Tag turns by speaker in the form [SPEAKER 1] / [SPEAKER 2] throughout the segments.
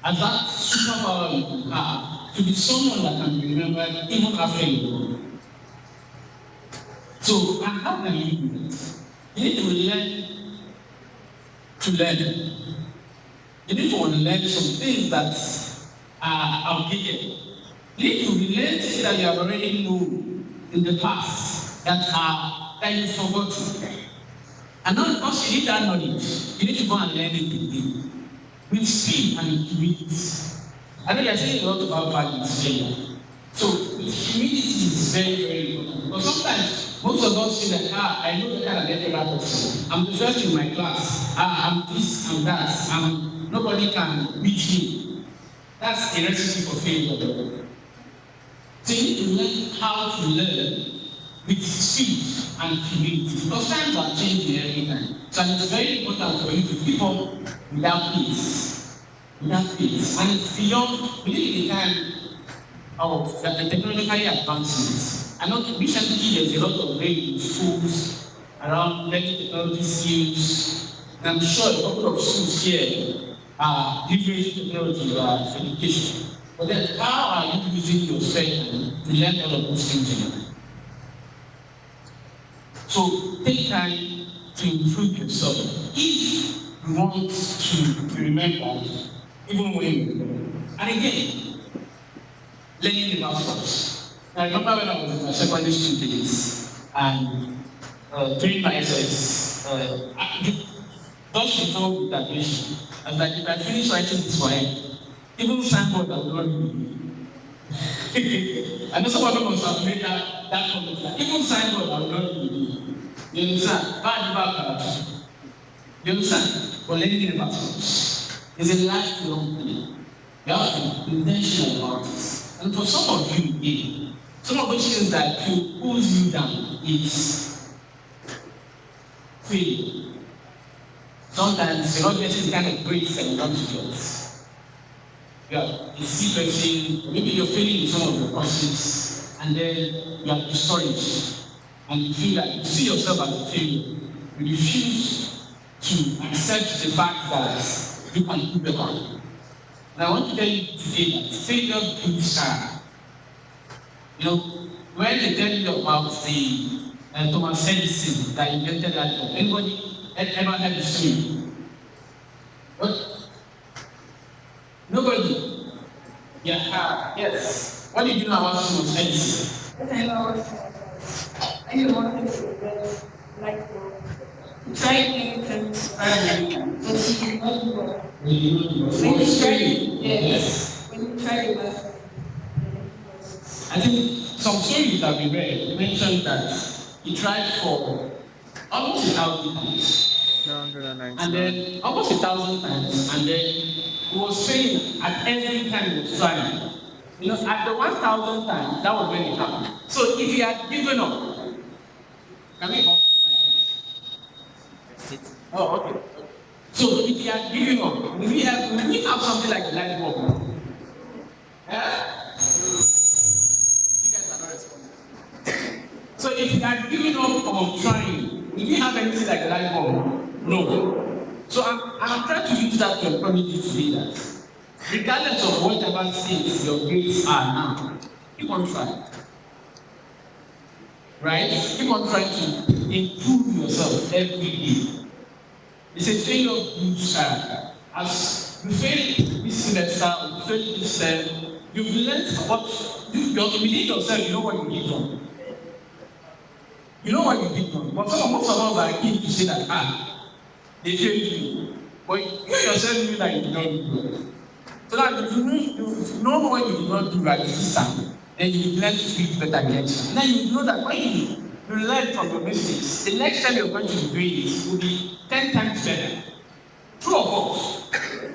[SPEAKER 1] And that superpower you have to be someone that can be remembered even after you're gone. So, and how can you do it? You need to learn. You need to unlearn some things that are outdated. You need to relearn things that you have already known in the past that you forgot. And not because you need that knowledge, you need to go and learn it with speed and humility. I know you're saying a lot about values here. So humility is very, very important. But sometimes most of us feel like, I know the kind of level person. I'm the first in my class. I'm this, I'm that. Nobody can beat me. That's a recipe for failure. So you need to learn how to learn with speed and humility. Because times are changing every time. So it's very important for you to keep on without peace. Without peace. And it's beyond, we live in a time of the technological advancements. I know recently there's a lot of very schools around learning technology skills. And I'm sure a couple of schools here are leveraging technology for education. But then how are you using your strength to learn all of those things in your life? So take time to improve yourself. If you want to be remembered, even when you and again, learning about stuff. I remember when I was in my secondary school days and during my SS, just before graduation, I was like, if I finish writing this poem, even signboard I will not read. I know some of them must have made that comment. Like, even signboard I will not read. You understand? Bad. You understand? But learning about it is a lifelong thing. You have to be intentional about it. And for some of you, again, some of those things that will pull you down is failure. Sometimes you're not getting the kind of grades that you want to get. Yeah, you see person, maybe you're failing in some of your courses, and then you are discouraged. And you feel like you see yourself as a failure. You refuse to accept the fact that you can do better. And I want to tell you today that failure builds character. You know, when they tell you about the Thomas Edison that invented that bomb, anybody ever heard the story? What? Nobody? Yeah, yes. What did you know about Thomas Edison?
[SPEAKER 2] I know I didn't want to invent light bulb. He tried many times, but he did not do well. When he tried, yes. When he tried it last time,
[SPEAKER 1] I think some stories that we read mentioned that he tried for almost 1,000 times. And then almost 1,000 times, and then he was saying at every time he was trying. You know, at the 1,000 times, that was when it happened. So if he had given up, can we off the mic? Sit. Oh, okay. So if he had given up, we have something like a light bulb. Yeah? You guys are not responding. So if he had given up on trying, would we have anything like a light bulb? No. So I'm trying to use that to encourage you to say that regardless of whatever state your grades are now, keep on trying. Right? Keep on trying to improve yourself every day. It's a failure of good character. As you fail this semester, you fail this term, you've learned what you within yourself, you know what you did wrong. You know what you did wrong. But most of us are keen to say that they failed you. But you yourself knew that you did not do well. So that if you know what you did not do right this time, then you learn to speak better next time. Then you know that when you learn from your mistakes, the next time you're going to be doing it will be 10 times better. True or false?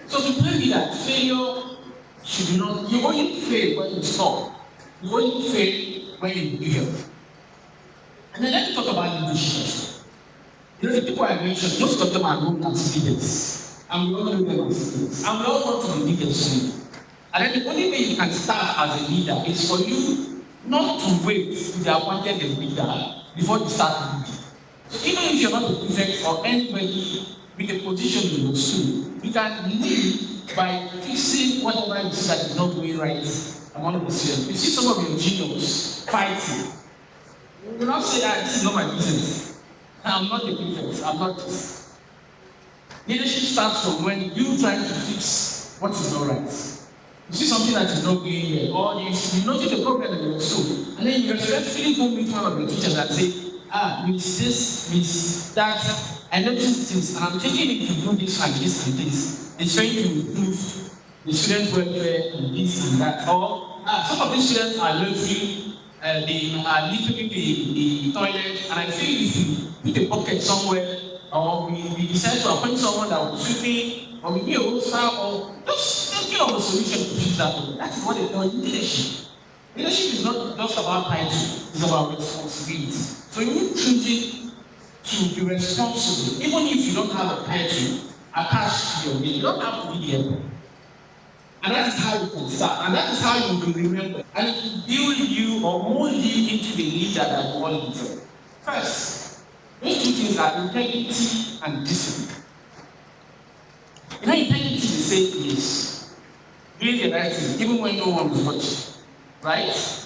[SPEAKER 1] So to tell me that failure should not, you only fail when you stop. You only fail when you fail. And then let's talk about leadership. You know, the people I mentioned, most of them are known as leaders. And we all know them as leaders. And we all want to be leaders too. And then the only way you can start as a leader is for you not to wait to be appointed a leader before you start leading. So even if you're not a prefect or anybody with a position in your school, you can lead by fixing whatever you see that is not going right among the students. You see some of your juniors fighting. You will not say that this is not my business. I'm not the prefect. I'm not this. Leadership starts from when you try to fix what is not right. You see something that is not going here, or you notice a problem in your school, and then you respectfully go meet one of your teachers and say, miss this, miss that, I noticed this, and I'm taking it to do this and this and this. It's trying to improve the student welfare and this and that. Or some of these students are loitering, they are littering the toilet, and I feel if we put a pocket somewhere, or we decide to appoint someone that will sweep me, or we be a roaster, or just thinking of a solution to fix that. That is what they call leadership. Leadership is not just about title, it's about responsibility. So you need choosing to be responsible, even if you don't have a title attached to your name. You don't have to be the emperor. And that is how you can start. And that is how you will remember. And it will build you or mold you into the leader that you want to be. First, those two things are integrity and discipline. You know, integrity is saying is doing the right thing, even when no one is watching. Right?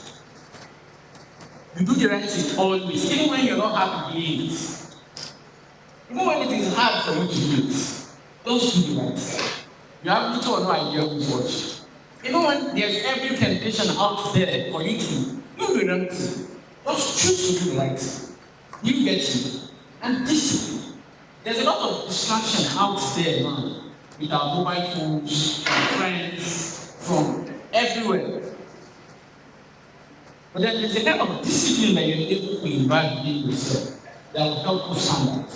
[SPEAKER 1] You do the right thing always, even when you're not happy doing it. Even when it is hard for you to do it, don't do the right thing. You have little or no idea who's watching. Even when there's every temptation out there for you to do the right thing, just choose to do the right thing. You get it. And discipline. There's a lot of distraction out there now with our mobile phones, from friends, from everywhere. But then there's a kind of discipline that you're able to invite within yourself that will help you stand out.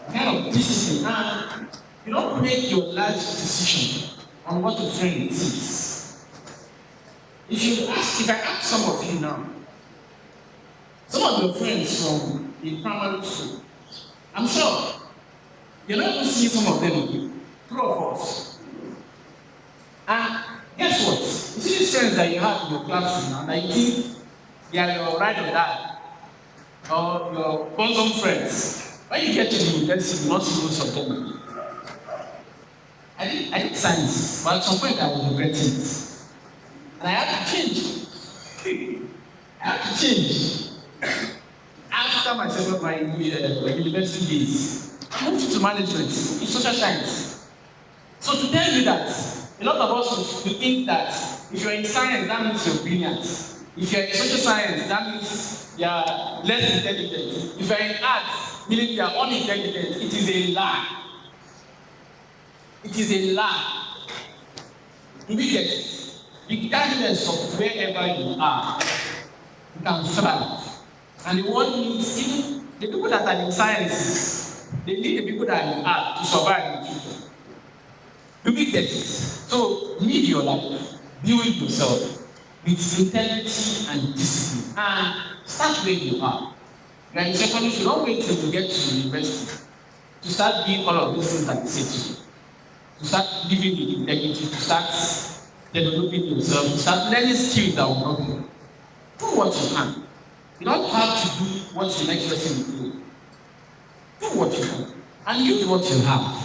[SPEAKER 1] A kind of discipline. And you don't make your life decision on what a friend is. If I ask some of you now, some of your friends from the primary school, I'm sure you're not going to see some of them again. True of us. And guess what? You see these friends that you have in your class now, that you think they are your ride or die, or your bosom friends. When you get to the university, you not see most of them. I did sciences, but at some point I was regretting it. And I had to change. I had to change. After my university days, I moved to management in social science. So to tell you that, a lot of us will think that if you're in science, that means you're brilliant. If you're in social science, that means you're less intelligent. If you're in arts, meaning you're unintelligent. It is a lie. It is a lie. You will get it. Regardless of wherever you are, you can thrive. And the world needs, even the people that are in sciences, they need the people that are in art to survive in the future. You will get it. So live your life, build yourself with integrity and discipline. And start where you are. You are in secondary school, don't wait till you get to university to start doing all of those things that they say to you. To start living with integrity, to start developing yourself, to start learning skills that will help you. Do what you can. You don't have to do what the next person will do. Do what you can. And use what you have.